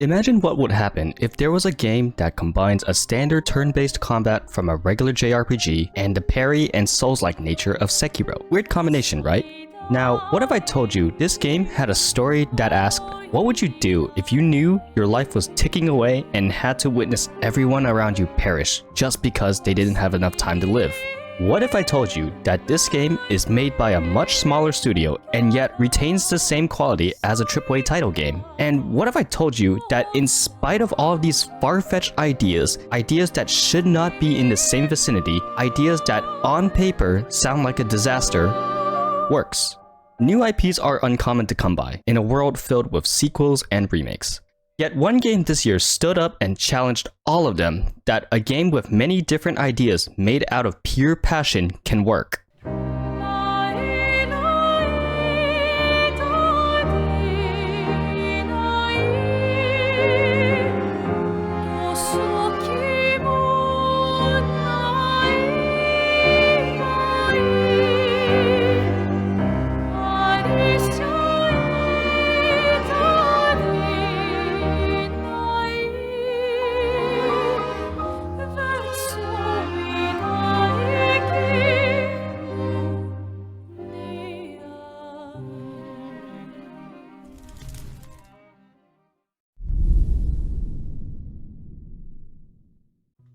Imagine what would happen if there was a game that combines a standard turn-based combat from a regular JRPG and the parry and souls-like nature of Sekiro. Weird combination, right? Now, what if I told you this game had a story that asked, what would you do if you knew your life was ticking away and had to witness everyone around you perish just because they didn't have enough time to live? What if I told you that this game is made by a much smaller studio and yet retains the same quality as a AAA title game? And what if I told you that in spite of all of these far-fetched ideas that should not be in the same vicinity, ideas that on paper sound like a disaster, works? New IPs are uncommon to come by in a world filled with sequels and remakes. Yet one game this year stood up and challenged all of them that a game with many different ideas made out of pure passion can work.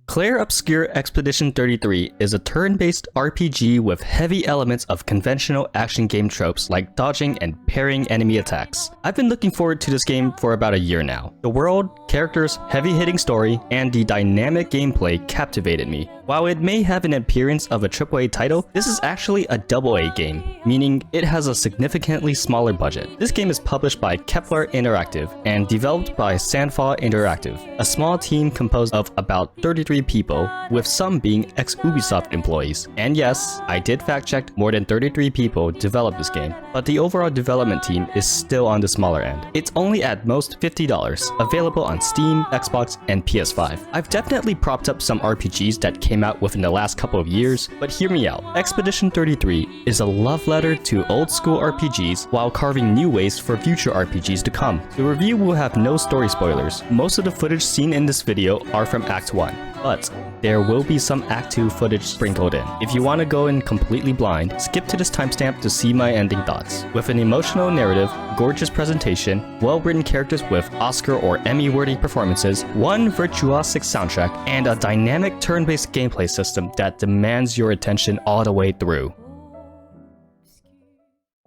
Clair Obscur Expedition 33 is a turn-based RPG with heavy elements of conventional action game tropes like dodging and parrying enemy attacks. I've been looking forward to this game for about a year now. The world, characters, heavy-hitting story, and the dynamic gameplay captivated me. While it may have an appearance of a AAA title, this is actually a AA game, meaning it has a significantly smaller budget. This game is published by Kepler Interactive and developed by Sandfall Interactive, a small team composed of about 33 people, with some being ex-Ubisoft employees. And yes, I did fact-check, more than 33 people developed this game, but the overall development team is still on the smaller end. It's only at most $50, available on Steam, Xbox, and PS5. I've definitely propped up some RPGs that came out within the last couple of years, but hear me out. Expedition 33 is a love letter to old school RPGs while carving new ways for future RPGs to come. The review will have no story spoilers. Most of the footage seen in this video are from Act 1. But there will be some Act 2 footage sprinkled in. If you want to go in completely blind, skip to this timestamp to see my ending thoughts. With an emotional narrative, gorgeous presentation, well-written characters with Oscar or Emmy-worthy performances, one virtuosic soundtrack, and a dynamic turn-based gameplay system that demands your attention all the way through.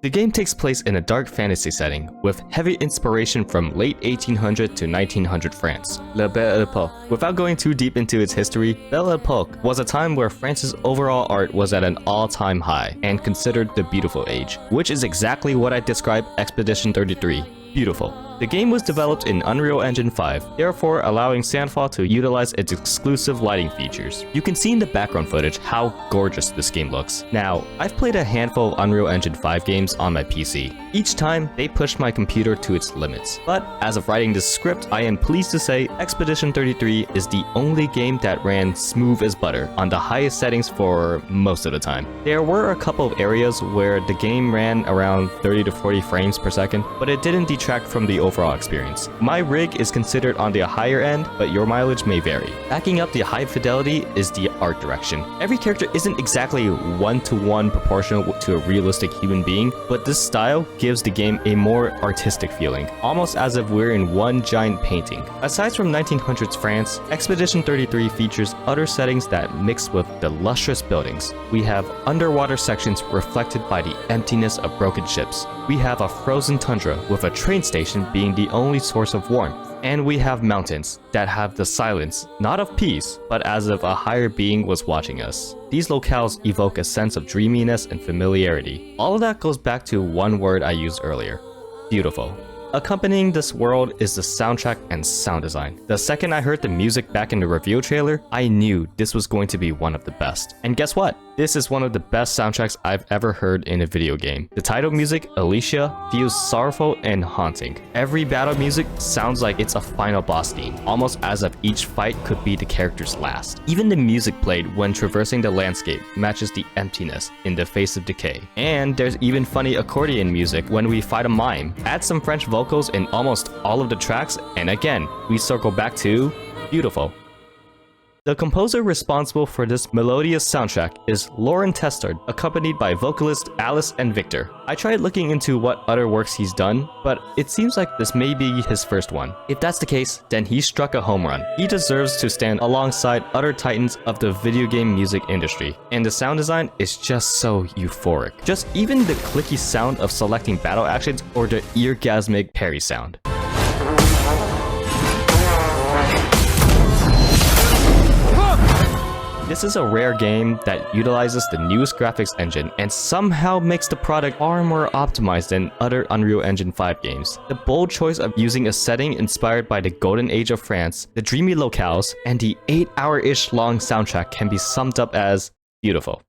The game takes place in a dark fantasy setting, with heavy inspiration from late 1800 to 1900 France, La Belle Époque. Without going too deep into its history, Belle Époque was a time where France's overall art was at an all-time high, and considered the beautiful age, which is exactly what I describe Expedition 33. Beautiful. The game was developed in Unreal Engine 5, therefore allowing Sandfall to utilize its exclusive lighting features. You can see in the background footage how gorgeous this game looks. Now, I've played a handful of Unreal Engine 5 games on my PC. Each time, they pushed my computer to its limits. But as of writing this script, I am pleased to say Expedition 33 is the only game that ran smooth as butter on the highest settings for most of the time. There were a couple of areas where the game ran around 30 to 40 frames per second, but it didn't detract from the overall experience. My rig is considered on the higher end, but your mileage may vary. Backing up the high fidelity is the art direction. Every character isn't exactly one-to-one proportional to a realistic human being, but this style gives the game a more artistic feeling, almost as if we're in one giant painting. Aside from 1900s France, Expedition 33 features other settings that mix with the lustrous buildings. We have underwater sections reflected by the emptiness of broken ships. We have a frozen tundra with a train station being the only source of warmth. And we have mountains that have the silence, not of peace, but as if a higher being was watching us. These locales evoke a sense of dreaminess and familiarity. All of that goes back to one word I used earlier: beautiful. Accompanying this world is the soundtrack and sound design. The second I heard the music back in the reveal trailer, I knew this was going to be one of the best. And guess what? This is one of the best soundtracks I've ever heard in a video game. The title music, Alicia, feels sorrowful and haunting. Every battle music sounds like it's a final boss theme, almost as if each fight could be the character's last. Even the music played when traversing the landscape matches the emptiness in the face of decay. And there's even funny accordion music when we fight a mime. Add some French vocals in almost all of the tracks, and again, we circle back to beautiful. The composer responsible for this melodious soundtrack is Lorien Testard, accompanied by vocalist Alice and Victor. I tried looking into what other works he's done, but it seems like this may be his first one. If that's the case, then he struck a home run. He deserves to stand alongside other titans of the video game music industry, and the sound design is just so euphoric. Just even the clicky sound of selecting battle actions or the eargasmic parry sound. This is a rare game that utilizes the newest graphics engine and somehow makes the product far more optimized than other Unreal Engine 5 games. The bold choice of using a setting inspired by the golden age of France, the dreamy locales, and the 8-hour-ish long soundtrack can be summed up as beautiful.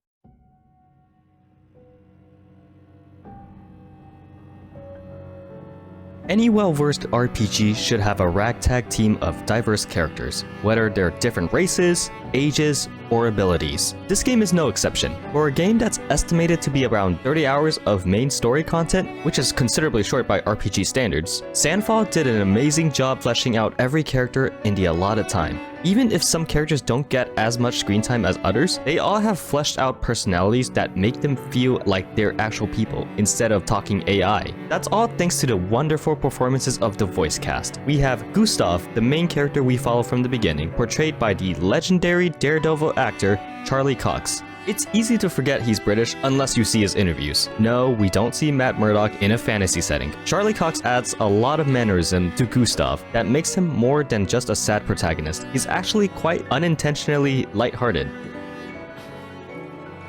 Any well-versed RPG should have a ragtag team of diverse characters, whether they're different races, ages, or abilities. This game is no exception. For a game that's estimated to be around 30 hours of main story content, which is considerably short by RPG standards, Sandfall did an amazing job fleshing out every character in the allotted time. Even if some characters don't get as much screen time as others, they all have fleshed out personalities that make them feel like they're actual people instead of talking AI. That's all thanks to the wonderful performances of the voice cast. We have Gustave, the main character we follow from the beginning, portrayed by the legendary Daredevil actor Charlie Cox. It's easy to forget he's British unless you see his interviews. No, we don't see Matt Murdock in a fantasy setting. Charlie Cox adds a lot of mannerism to Gustave that makes him more than just a sad protagonist. He's actually quite unintentionally lighthearted.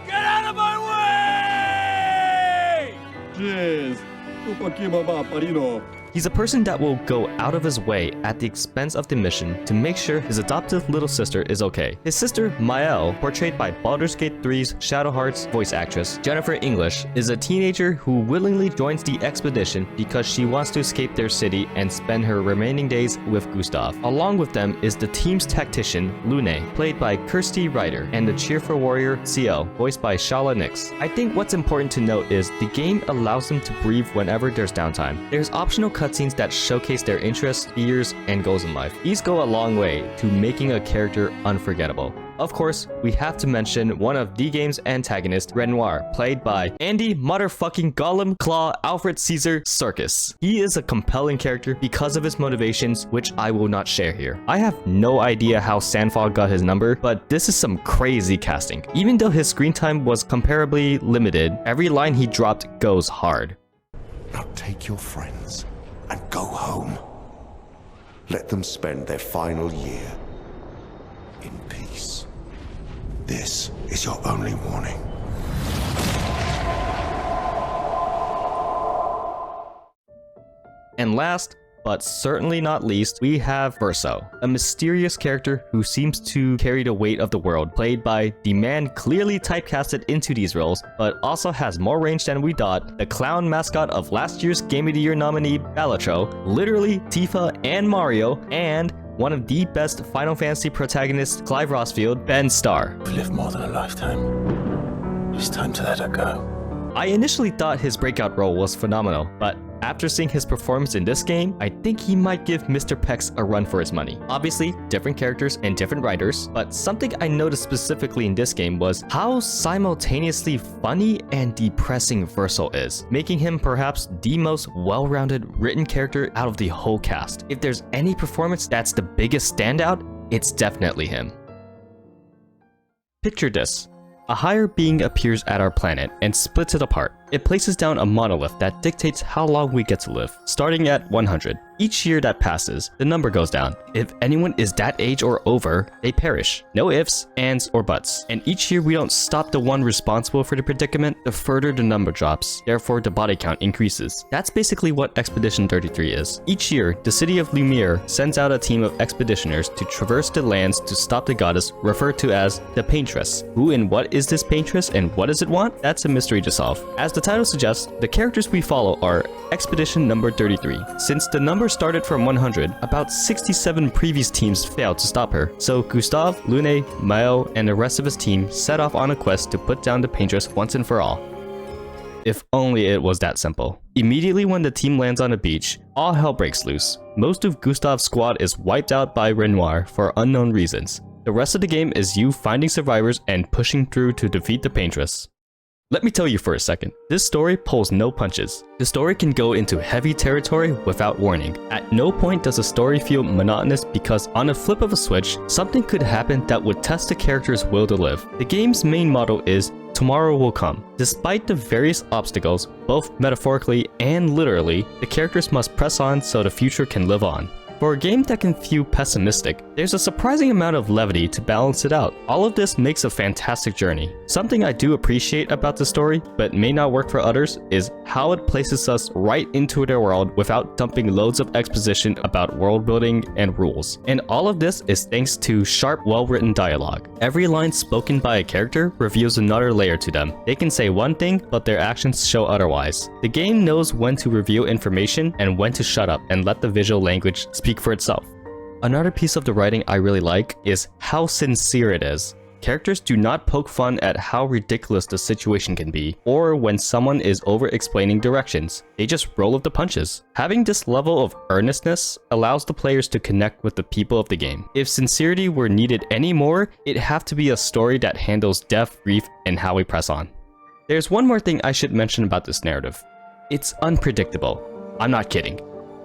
Get out of my way! Jeez. He's a person that will go out of his way at the expense of the mission to make sure his adopted little sister is okay. His sister, Maëlle, portrayed by Baldur's Gate 3's Shadowheart's voice actress, Jennifer English, is a teenager who willingly joins the expedition because she wants to escape their city and spend her remaining days with Gustave. Along with them is the team's tactician, Lune, played by Kirsty Ryder, and the cheerful warrior, Ciel, voiced by Shala Nix. I think what's important to note is the game allows them to breathe whenever there's downtime. There's optional cutscenes that showcase their interests, fears, and goals in life. These go a long way to making a character unforgettable. Of course, we have to mention one of the game's antagonists, Renoir, played by Andy motherfucking Gollum Claw Alfred Caesar Serkis. He is a compelling character because of his motivations, which I will not share here. I have no idea how Sandfall got his number, but this is some crazy casting. Even though his screen time was comparably limited, every line he dropped goes hard. Now take your friends and go home. Let them spend their final year in peace. This is your only warning. And last, but certainly not least, we have Verso, a mysterious character who seems to carry the weight of the world, played by the man clearly typecasted into these roles, but also has more range than we thought, the clown mascot of last year's Game of the Year nominee, Balatro, literally Tifa and Mario, and one of the best Final Fantasy protagonists, Clive Rossfield, Ben Starr. I've lived more than a lifetime. It's time to let her go. I initially thought his breakout role was phenomenal, but after seeing his performance in this game, I think he might give Mr. Pex a run for his money. Obviously, different characters and different writers, but something I noticed specifically in this game was how simultaneously funny and depressing Verso is, making him perhaps the most well-rounded written character out of the whole cast. If there's any performance that's the biggest standout, it's definitely him. Picture this. A higher being appears at our planet and splits it apart. It places down a monolith that dictates how long we get to live, starting at 100. Each year that passes, the number goes down. If anyone is that age or over, they perish. No ifs, ands, or buts. And each year we don't stop the one responsible for the predicament, the further the number drops. Therefore, the body count increases. That's basically what Expedition 33 is. Each year, the city of Lumierre sends out a team of expeditioners to traverse the lands to stop the goddess referred to as the Paintress. Who and what is this Paintress and what does it want? That's a mystery to solve. As the title suggests, the characters we follow are Expedition number 33. Since the number started from 100, about 67 previous teams failed to stop her. So Gustave, Lune, Meadows, and the rest of his team set off on a quest to put down the Paintress once and for all. If only it was that simple. Immediately when the team lands on a beach, all hell breaks loose. Most of Gustave's squad is wiped out by Renoir for unknown reasons. The rest of the game is you finding survivors and pushing through to defeat the Paintress. Let me tell you for a second, this story pulls no punches. The story can go into heavy territory without warning. At no point does the story feel monotonous because on a flip of a switch, something could happen that would test the character's will to live. The game's main motto is, tomorrow will come. Despite the various obstacles, both metaphorically and literally, the characters must press on so the future can live on. For a game that can feel pessimistic, there's a surprising amount of levity to balance it out. All of this makes a fantastic journey. Something I do appreciate about the story, but may not work for others, is how it places us right into their world without dumping loads of exposition about world building and rules. And all of this is thanks to sharp, well-written dialogue. Every line spoken by a character reveals another layer to them. They can say one thing, but their actions show otherwise. The game knows when to reveal information and when to shut up and let the visual language speak for itself. Another piece of the writing I really like is how sincere it is. Characters do not poke fun at how ridiculous the situation can be, or when someone is over-explaining directions. They just roll with the punches. Having this level of earnestness allows the players to connect with the people of the game. If sincerity were needed anymore, it'd have to be a story that handles death, grief, and how we press on. There's one more thing I should mention about this narrative. It's unpredictable. I'm not kidding.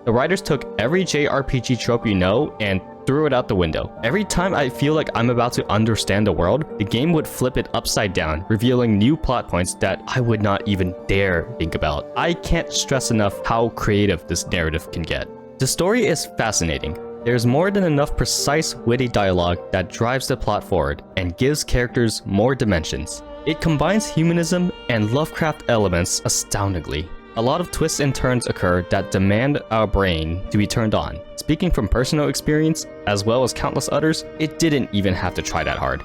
The writers took every JRPG trope you know and threw it out the window. Every time I feel like I'm about to understand the world, the game would flip it upside down, revealing new plot points that I would not even dare think about. I can't stress enough how creative this narrative can get. The story is fascinating. There's more than enough precise, witty dialogue that drives the plot forward and gives characters more dimensions. It combines humanism and Lovecraft elements astoundingly. A lot of twists and turns occur that demand our brain to be turned on. Speaking from personal experience, as well as countless others, it didn't even have to try that hard.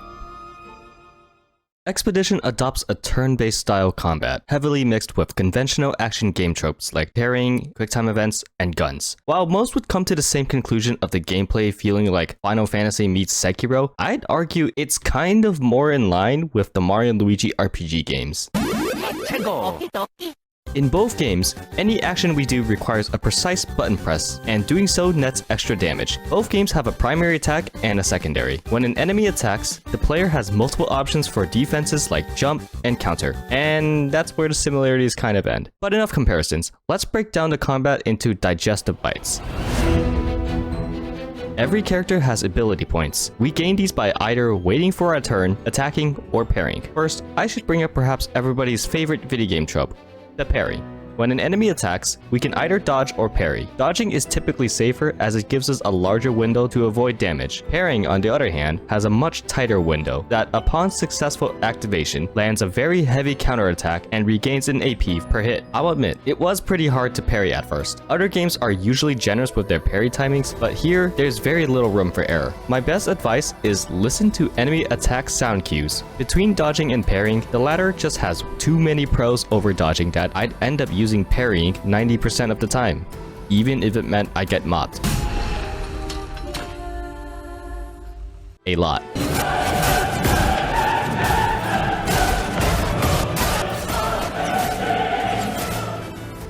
Expedition adopts a turn-based style combat, heavily mixed with conventional action game tropes like parrying, quick-time events, and guns. While most would come to the same conclusion of the gameplay feeling like Final Fantasy meets Sekiro, I'd argue it's kind of more in line with the Mario & Luigi RPG games. In both games, any action we do requires a precise button press, and doing so nets extra damage. Both games have a primary attack and a secondary. When an enemy attacks, the player has multiple options for defenses like jump and counter, and that's where the similarities kind of end. But enough comparisons, let's break down the combat into digestive bites. Every character has ability points. We gain these by either waiting for our turn, attacking, or parrying. First, I should bring up perhaps everybody's favorite video game trope, the parry. When an enemy attacks, we can either dodge or parry. Dodging is typically safer as it gives us a larger window to avoid damage. Parrying, on the other hand, has a much tighter window that, upon successful activation, lands a very heavy counterattack and regains an AP per hit. I'll admit, it was pretty hard to parry at first. Other games are usually generous with their parry timings, but here, there's very little room for error. My best advice is listen to enemy attack sound cues. Between dodging and parrying, the latter just has too many pros over dodging that I'd end up using parrying 90% of the time, even if it meant I get mopped. A lot.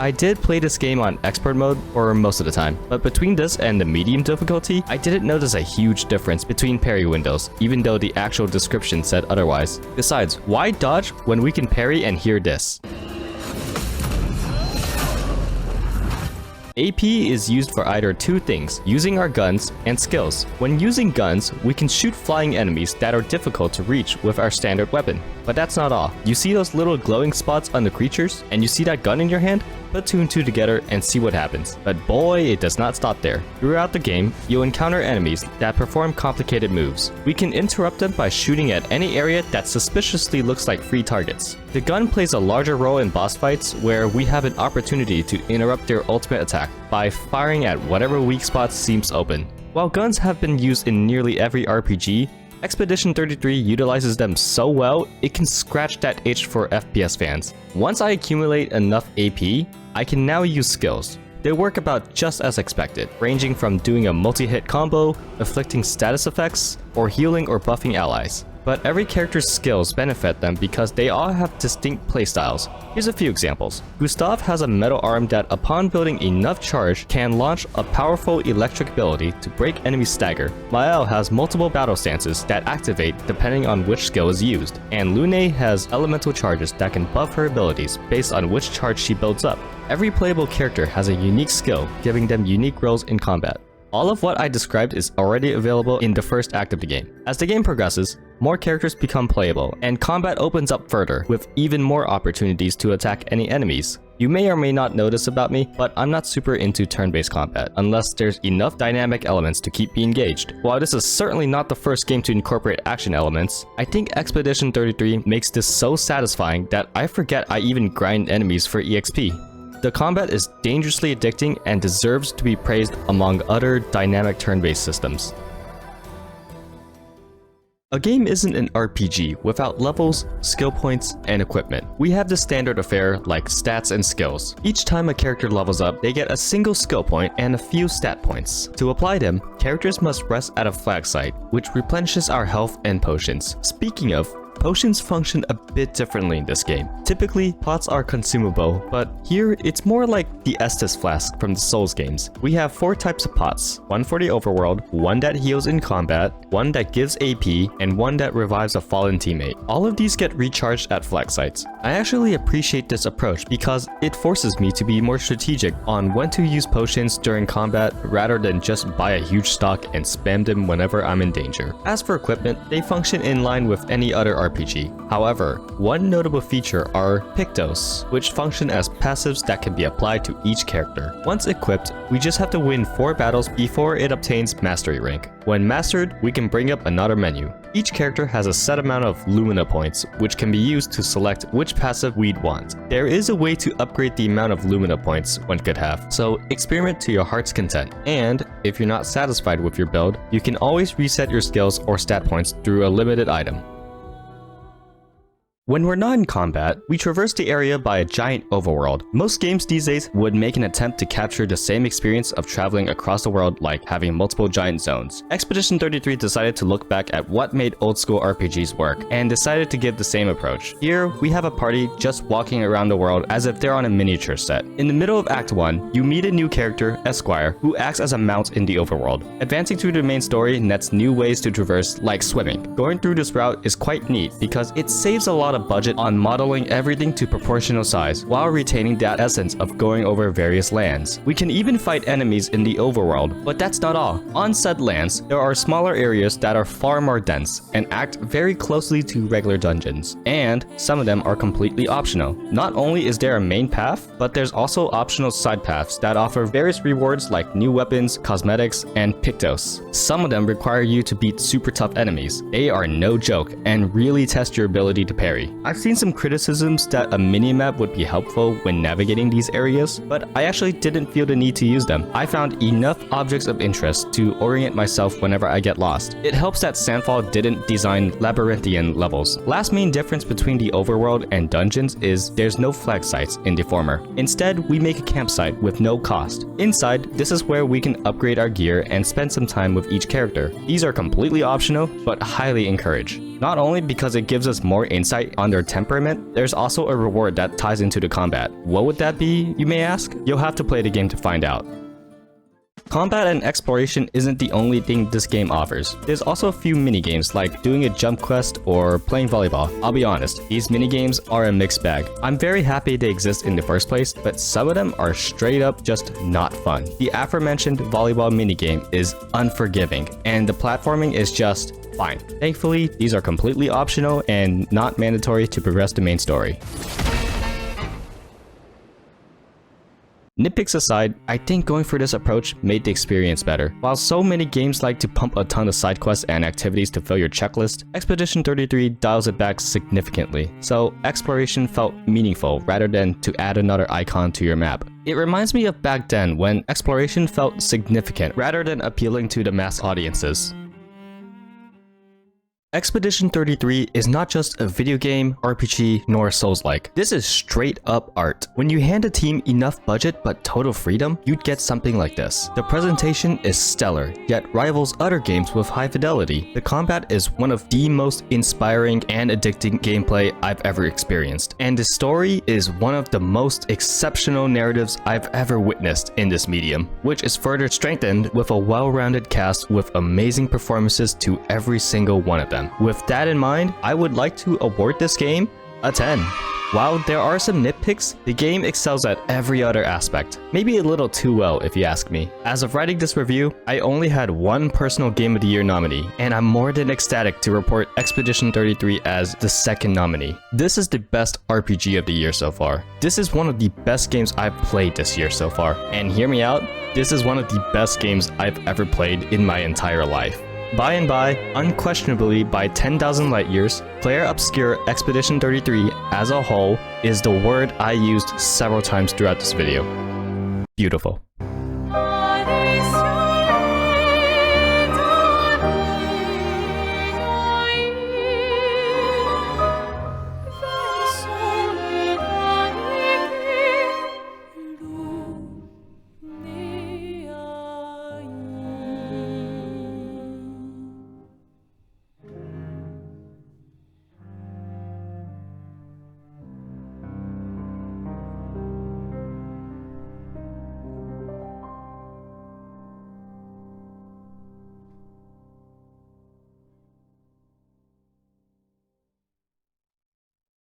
I did play this game on expert mode for most of the time, but between this and the medium difficulty, I didn't notice a huge difference between parry windows, even though the actual description said otherwise. Besides, why dodge when we can parry and hear this? AP is used for either two things, using our guns and skills. When using guns, we can shoot flying enemies that are difficult to reach with our standard weapon. But that's not all. You see those little glowing spots on the creatures, and you see that gun in your hand? Put 2 and 2 together and see what happens. But boy, it does not stop there. Throughout the game, you'll encounter enemies that perform complicated moves. We can interrupt them by shooting at any area that suspiciously looks like free targets. The gun plays a larger role in boss fights where we have an opportunity to interrupt their ultimate attack by firing at whatever weak spots seems open. While guns have been used in nearly every RPG, Expedition 33 utilizes them so well, it can scratch that itch for FPS fans. Once I accumulate enough AP, I can now use skills. They work about just as expected, ranging from doing a multi-hit combo, afflicting status effects, or healing or buffing allies. But every character's skills benefit them because they all have distinct playstyles. Here's a few examples. Gustave has a metal arm that upon building enough charge can launch a powerful electric ability to break enemies stagger. Mael has multiple battle stances that activate depending on which skill is used. And Lune has elemental charges that can buff her abilities based on which charge she builds up. Every playable character has a unique skill, giving them unique roles in combat. All of what I described is already available in the first act of the game. As the game progresses, more characters become playable, and combat opens up further, with even more opportunities to attack any enemies. You may or may not notice about me, but I'm not super into turn-based combat, unless there's enough dynamic elements to keep me engaged. While this is certainly not the first game to incorporate action elements, I think Expedition 33 makes this so satisfying that I forget I even grind enemies for EXP. The combat is dangerously addicting and deserves to be praised among other dynamic turn-based systems. A game isn't an RPG without levels, skill points, and equipment. We have the standard affair like stats and skills. Each time a character levels up, they get a single skill point and a few stat points. To apply them, characters must rest at a flag site, which replenishes our health and potions. Speaking of, potions function a bit differently in this game. Typically, pots are consumable, but here it's more like the Estus flask from the Souls games. We have 4 types of pots, one for the overworld, one that heals in combat, one that gives AP, and one that revives a fallen teammate. All of these get recharged at flag sites. I actually appreciate this approach because it forces me to be more strategic on when to use potions during combat rather than just buy a huge stock and spam them whenever I'm in danger. As for equipment, they function in line with any other RPG. However, one notable feature are Pictos, which function as passives that can be applied to each character. Once equipped, we just have to win 4 battles before it obtains mastery rank. When mastered, we can bring up another menu. Each character has a set amount of Lumina points, which can be used to select which passive we'd want. There is a way to upgrade the amount of Lumina points one could have, so experiment to your heart's content. And if you're not satisfied with your build, you can always reset your skills or stat points through a limited item. When we're not in combat, we traverse the area by a giant overworld. Most games these days would make an attempt to capture the same experience of traveling across the world like having multiple giant zones. Expedition 33 decided to look back at what made old school RPGs work, and decided to give the same approach. Here, we have a party just walking around the world as if they're on a miniature set. In the middle of Act 1, you meet a new character, Esquire, who acts as a mount in the overworld. Advancing through the main story nets new ways to traverse, like swimming. Going through this route is quite neat because it saves a lot of budget on modeling everything to proportional size while retaining that essence of going over various lands. We can even fight enemies in the overworld, but that's not all. On said lands, there are smaller areas that are far more dense and act very closely to regular dungeons, and some of them are completely optional. Not only is there a main path, but there's also optional side paths that offer various rewards like new weapons, cosmetics, and Pictos. Some of them require you to beat super tough enemies. They are no joke and really test your ability to parry. I've seen some criticisms that a minimap would be helpful when navigating these areas, but I actually didn't feel the need to use them. I found enough objects of interest to orient myself whenever I get lost. It helps that Sandfall didn't design labyrinthian levels. Last main difference between the overworld and dungeons is there's no flag sites in the former. Instead, we make a campsite with no cost. Inside, this is where we can upgrade our gear and spend some time with each character. These are completely optional, but highly encouraged. Not only because it gives us more insight on their temperament, there's also a reward that ties into the combat. What would that be, you may ask? You'll have to play the game to find out. Combat and exploration isn't the only thing this game offers. There's also a few minigames like doing a jump quest or playing volleyball. I'll be honest, these minigames are a mixed bag. I'm very happy they exist in the first place, but some of them are straight up just not fun. The aforementioned volleyball minigame is unforgiving, and the platforming is just Fine. Thankfully, these are completely optional and not mandatory to progress the main story. Nitpicks aside, I think going for this approach made the experience better. While so many games like to pump a ton of side quests and activities to fill your checklist, Expedition 33 dials it back significantly, so exploration felt meaningful rather than to add another icon to your map. It reminds me of back then when exploration felt significant rather than appealing to the mass audiences. Expedition 33 is not just a video game, RPG, nor Souls-like. This is straight up art. When you hand a team enough budget but total freedom, you'd get something like this. The presentation is stellar, yet rivals other games with high fidelity. The combat is one of the most inspiring and addicting gameplay I've ever experienced. And the story is one of the most exceptional narratives I've ever witnessed in this medium, which is further strengthened with a well-rounded cast with amazing performances to every single one of them. With that in mind, I would like to award this game a 10. While there are some nitpicks, the game excels at every other aspect. Maybe a little too well if you ask me. As of writing this review, I only had one personal Game of the Year nominee, and I'm more than ecstatic to report Expedition 33 as the second nominee. This is the best RPG of the year so far. This is one of the best games I've played this year so far. And hear me out, this is one of the best games I've ever played in my entire life. By and by, unquestionably by 10,000 light years, Player Obscure Expedition 33 as a whole is the word I used several times throughout this video. Beautiful.